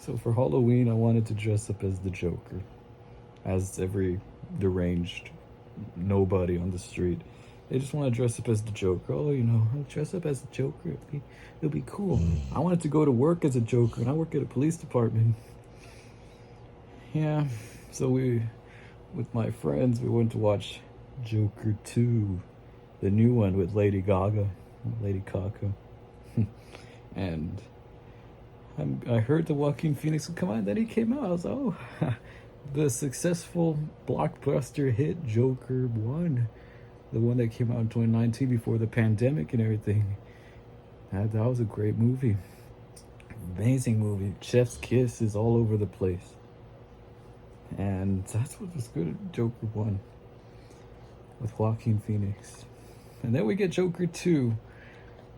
So for Halloween, I wanted to dress up as the Joker, as every deranged nobody on the street. They just want to dress up as the Joker. Oh, I'll dress up as the Joker. It'll be cool. I wanted to go to work as a Joker, and I work at a police department. Yeah, so with my friends, we went to watch Joker 2, the new one with Lady Gaga, Lady Gaga. And I heard the Joaquin Phoenix would come out, and then he came out. I was like, oh, the successful blockbuster hit Joker 1, the one that came out in 2019 before the pandemic and everything. That was a great movie. Amazing movie. Chef's kiss is all over the place. And that's what was good at Joker 1 with Joaquin Phoenix. And then we get Joker 2.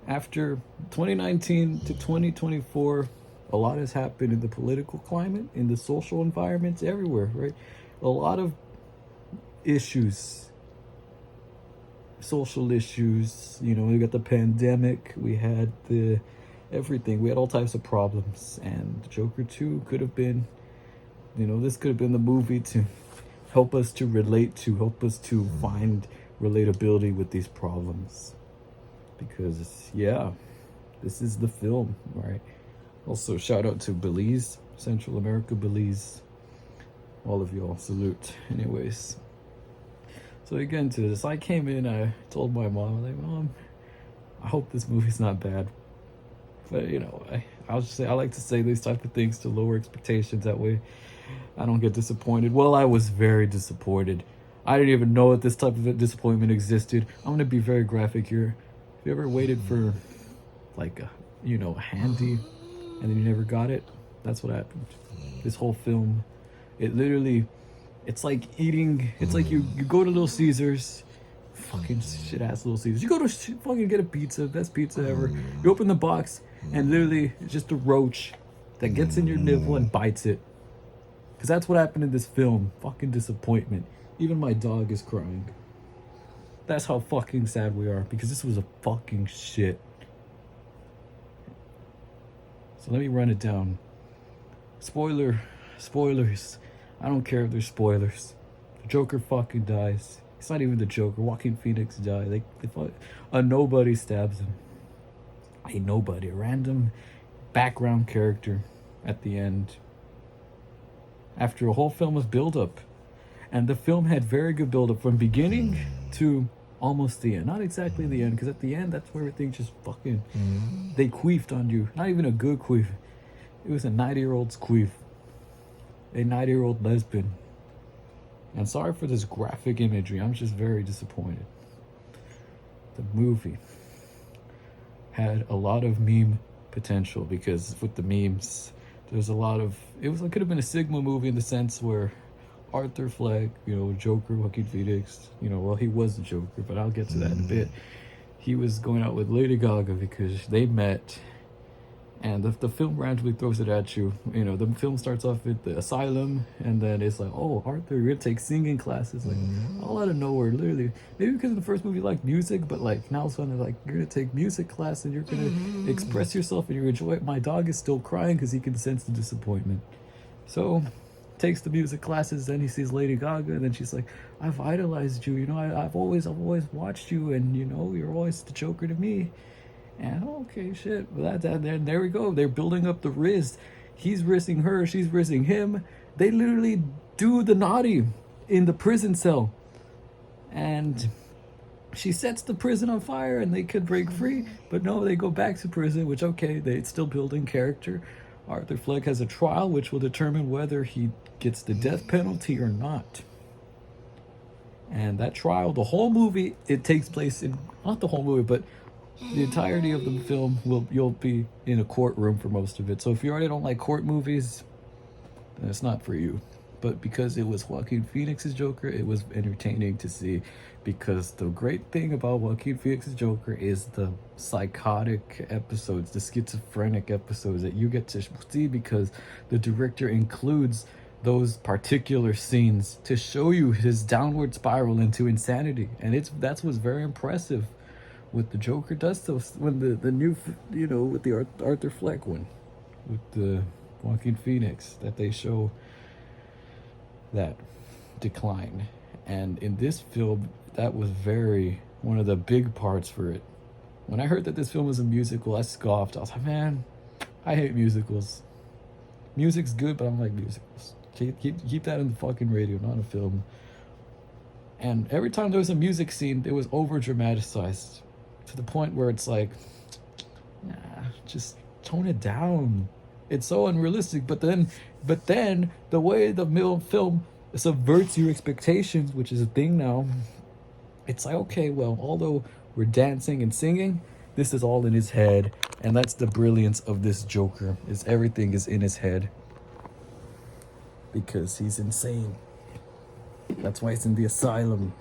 After 2019 to 2024, a lot has happened in the political climate, in the social environments, everywhere, right? A lot of issues, social issues. We got the pandemic, we had the everything, we had all types of problems. And Joker 2 could have been, this could have been the movie to help us to relate to, help us to find relatability with these problems. Because, yeah, this is the film, right? Also, shout out to Belize, Central America, Belize. All of y'all, salute. Anyways, so again, to this, I came in, I told my mom, like, Mom, I hope this movie's not bad. But, I'll just say, I like to say these type of things to lower expectations. That way I don't get disappointed. Well, I was very disappointed. I didn't even know that this type of disappointment existed. I'm going to be very graphic here. Have you ever waited for, like, a handy, and then you never got it? That's what happened. This whole film, it literally, it's like eating, it's like you go to Little Caesars, fucking shit-ass Little Caesars. You go to fucking get a pizza, best pizza ever. You open the box, and literally, it's just a roach that gets in your nibble and bites it. Because that's what happened in this film. Fucking disappointment. Even my dog is crying. That's how fucking sad we are, because this was a fucking shit. So let me run it down. Spoilers. I don't care if there's spoilers. The Joker fucking dies. It's not even the Joker. Joaquin Phoenix died. A nobody stabs him. A nobody. A random background character at the end. After a whole film of build-up. And the film had very good build-up from beginning to almost the end. Not exactly the end, because at the end, that's where everything just fucking... They queefed on you. Not even a good queef. It was a 90-year-old's queef. A 90-year-old lesbian. And sorry for this graphic imagery. I'm just very disappointed. The movie had a lot of meme potential, because with the memes, there's a lot of... It could have been a Sigma movie in the sense where Arthur Fleck, Joker, Joaquin Phoenix, well, he was the Joker, but I'll get to that in a bit. He was going out with Lady Gaga because they met, and the film randomly throws it at you. The film starts off at the asylum, and then it's like, oh, Arthur, you're gonna take singing classes, like, all out of nowhere, literally. Maybe because in the first movie you liked music, but like now it's suddenly like, you're gonna take music class, and you're gonna express yourself, and you enjoy it. My dog is still crying because he can sense the disappointment. So... takes the music classes, then he sees Lady Gaga, and then she's like, I've idolized you, I've always watched you, and you're always the Joker to me. And okay, shit, well, there we go. They're building up the Riz. He's rizzing her, she's rizzing him. They literally do the naughty in the prison cell, and she sets the prison on fire, and they could break free, but no, they go back to prison, which, okay, they're still building character. Arthur Fleck has a trial which will determine whether he gets the death penalty or not. And that trial, the whole movie, it takes place in, not the whole movie, but the entirety of the film, you'll be in a courtroom for most of it. So if you already don't like court movies, then it's not for you. But because it was Joaquin Phoenix's Joker, it was entertaining to see. Because the great thing about Joaquin Phoenix's Joker is the psychotic episodes, the schizophrenic episodes that you get to see, because the director includes those particular scenes to show you his downward spiral into insanity. And that's what's very impressive with the Joker does those, when the new, with the Arthur Fleck one, with the Joaquin Phoenix, that they show that decline. And in this film, that was very one of the big parts for it. When I heard that this film was a musical, I scoffed. I was like, man, I hate musicals. Music's good, but I don't like musicals. Keep that in the fucking radio, not a film. And every time there was a music scene, it was over dramatized to the point where it's like, nah, just tone it down. It's so unrealistic. But then the way the film subverts your expectations, which is a thing now, it's like, okay, well, although we're dancing and singing, this is all in his head. And that's the brilliance of this Joker, is everything is in his head. Because he's insane. That's why he's in the asylum.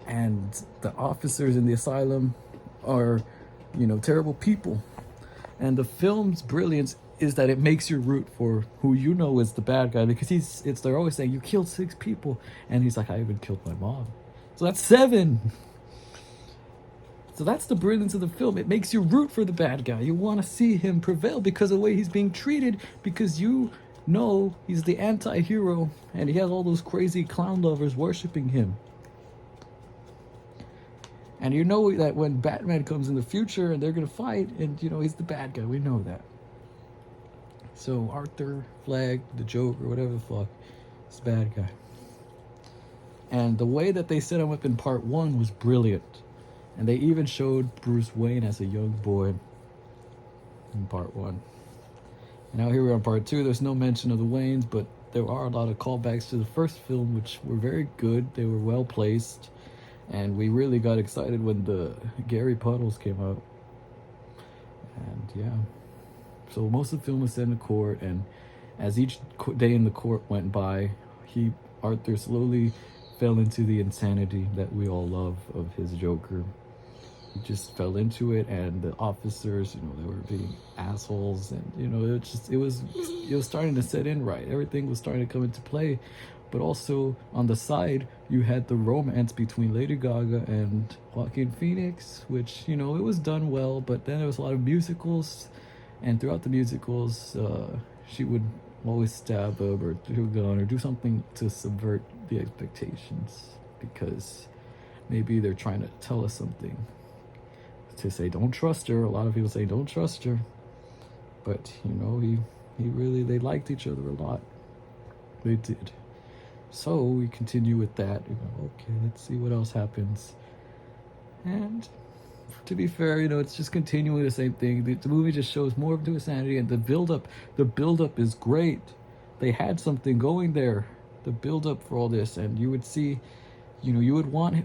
And the officers in the asylum are, terrible people. And the film's brilliance is that it makes you root for who you know is the bad guy, because they're always saying, you killed 6 people. And he's like, I even killed my mom. So that's 7. So that's the brilliance of the film. It makes you root for the bad guy. You want to see him prevail because of the way he's being treated, because you know he's the anti-hero and he has all those crazy clown lovers worshiping him. And you know that when Batman comes in the future and they're going to fight, and he's the bad guy. We know that. So Arthur Fleck, the Joker, whatever the fuck, is the bad guy. And the way that they set him up in part 1 was brilliant. And they even showed Bruce Wayne as a young boy in part 1. And now here we are in part 2. There's no mention of the Waynes, but there are a lot of callbacks to the first film, which were very good. They were well placed. And we really got excited when the Gary Puddles came out. And yeah. So most of the film was set in court, and as each day in the court went by, Arthur slowly fell into the insanity that we all love of his Joker. He just fell into it, and the officers, they were being assholes, and it was starting to set in right. Everything was starting to come into play. But also on the side, you had the romance between Lady Gaga and Joaquin Phoenix, which it was done well. But then there was a lot of musicals, and throughout the musicals, she would always stab him or do a gun or do something to subvert the expectations, because maybe they're trying to tell us something. To say don't trust her. A lot of people say don't trust her, but they liked each other a lot. They did. So we continue with that. Okay, let's see what else happens. And to be fair, it's just continuing the same thing. The movie just shows more of the insanity, and the build-up is great. They had something going there. The build-up for all this, and you would see, you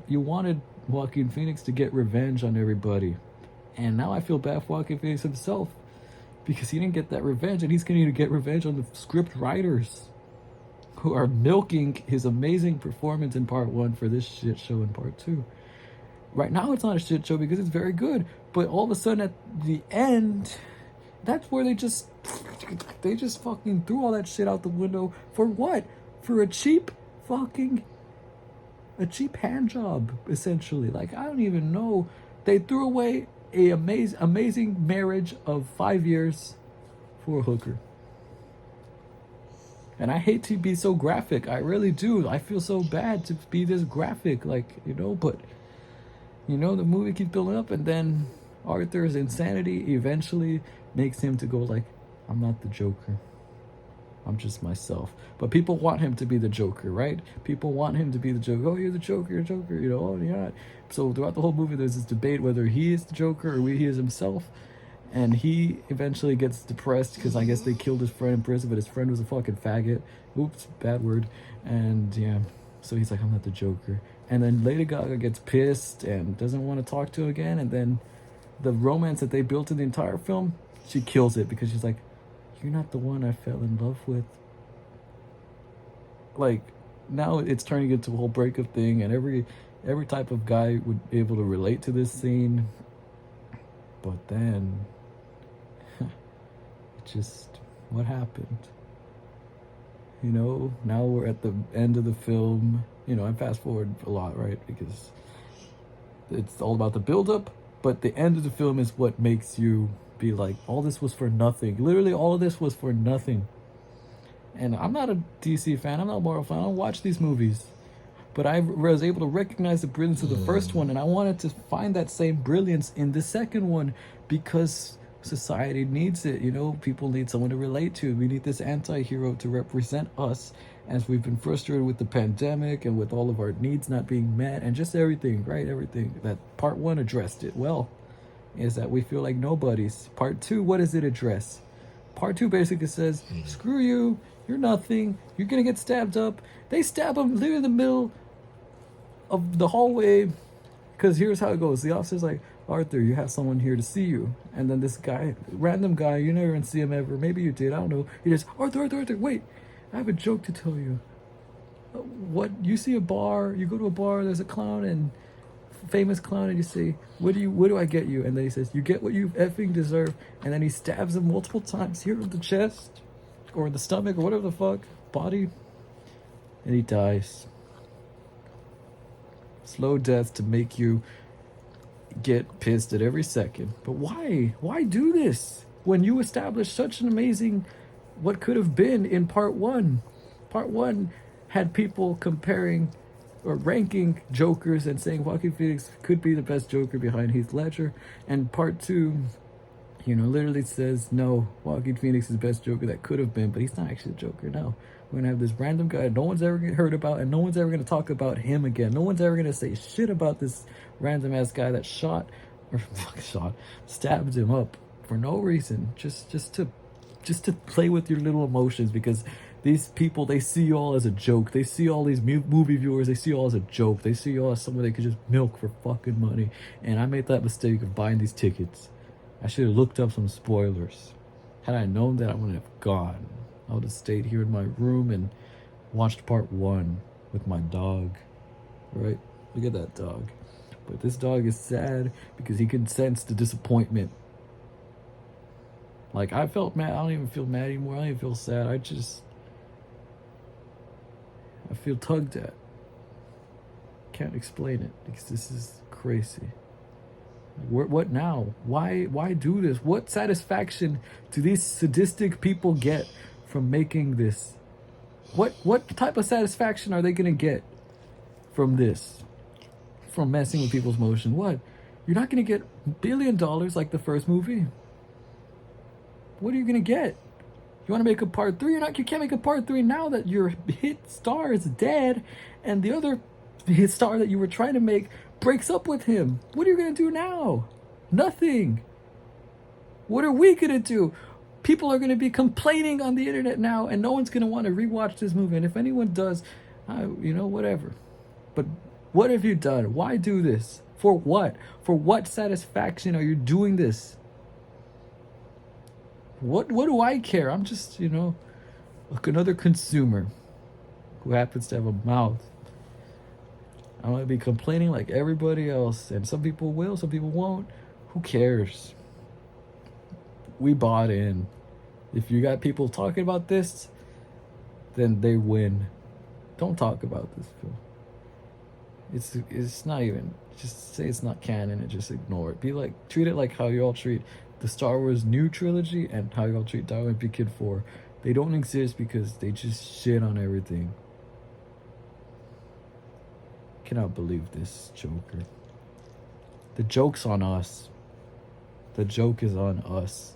wanted Joaquin Phoenix to get revenge on everybody. And now I feel bad for Joaquin Phoenix himself, because he didn't get that revenge, and he's going to get revenge on the script writers who are milking his amazing performance in part 1 for this shit show in part 2. Right now it's not a shit show because it's very good, but all of a sudden at the end, that's where they just fucking threw all that shit out the window. For what? For a cheap hand job, essentially. Like, I don't even know. They threw away a amazing marriage of 5 years for a hooker. And I hate to be so graphic. I really do. I feel so bad to be this graphic, but the movie keeps building up, and then Arthur's insanity eventually makes him to go like, I'm not the Joker. I'm just myself. But people want him to be the Joker, right? People want him to be the Joker. Oh, you're the Joker, oh, you're not. So throughout the whole movie, there's this debate whether he is the Joker or he is himself. And he eventually gets depressed because I guess they killed his friend in prison, but his friend was a fucking faggot. Oops, bad word. And yeah, so he's like, I'm not the Joker. And then Lady Gaga gets pissed and doesn't want to talk to him again. And then the romance that they built in the entire film, she kills it because she's like, you're not the one I fell in love with. Like, now it's turning into a whole breakup thing, and every type of guy would be able to relate to this scene. But then, what happened? Now we're at the end of the film. I fast forward a lot, right? Because it's all about the build-up, but the end of the film is what makes you be like, all this was for nothing. Literally, all of this was for nothing. And I'm not a DC fan. I'm not a Marvel fan. I don't watch these movies. But I was able to recognize the brilliance of the first one, and I wanted to find that same brilliance in the second one because society needs it. You know, people need someone to relate to. We need this anti-hero to represent us as we've been frustrated with the pandemic and with all of our needs not being met and just everything, right? Everything. That part one addressed it well, is that we feel like nobodies. Part two, what does it address? Part two basically says, screw you, you're nothing, you're gonna get stabbed up. They stab him literally in the middle of the hallway, because here's how it goes. The officer's like, Arthur, you have someone here to see you. And then this guy, random guy, you never even see him ever. Maybe you did, I don't know. He just, Arthur, wait, I have a joke to tell you. What, you see a bar, you go to a bar, there's a clown, and famous clown, and you say, what do I get you? And then he says, you get what you effing deserve. And then he stabs him multiple times here in the chest, or in the stomach, or whatever the fuck, body, and he dies. Slow death to make you get pissed at every second. But why? Why do this when you establish such an amazing what could have been in part one? Part one had people comparing or ranking Jokers and saying Joaquin Phoenix could be the best Joker behind Heath Ledger. And part two, you know, literally says, no, Joaquin Phoenix is the best Joker that could have been, but he's not actually the Joker now. We're going to have this random guy no one's ever heard about, and no one's ever going to talk about him again. No one's ever going to say shit about this random-ass guy that stabbed him up for no reason. Just to play with your little emotions, because these people, they see you all as a joke. They see all these movie viewers, they see you all as a joke. They see you all as someone they could just milk for fucking money. And I made that mistake of buying these tickets. I should have looked up some spoilers. Had I known that, I wouldn't have gone. I would have stayed here in my room and watched part one with my dog. Right? Look at that dog. But this dog is sad because he can sense the disappointment. Like, I felt mad. I don't even feel mad anymore. I don't even feel sad. I feel tugged at. Can't explain it because this is crazy. What now? Why do this? What satisfaction do these sadistic people get from making this? What type of satisfaction are they gonna get from this? From messing with people's emotion? What? You're not gonna get $1 billion like the first movie. What are you gonna get? You want to make a part 3? You can't make a part 3 now that your hit star is dead, and the other hit star that you were trying to make breaks up with him. What are you gonna do now? Nothing. What are we gonna do? People are gonna be complaining on the internet now, and no one's gonna want to rewatch this movie. And if anyone does, whatever. But what have you done? Why do this? For what? For what satisfaction are you doing this? What do I care? I'm just, like another consumer who happens to have a mouth. I'm going to be complaining like everybody else. And some people will, some people won't. Who cares? We bought in. If you got people talking about this, then they win. Don't talk about this film. It's not even, just say it's not canon and just ignore it. Treat it like how y'all treat the Star Wars new trilogy and how y'all treat Darwin P. Kid 4. They don't exist because they just shit on everything. Cannot believe this, Joker. The joke's on us. The joke is on us.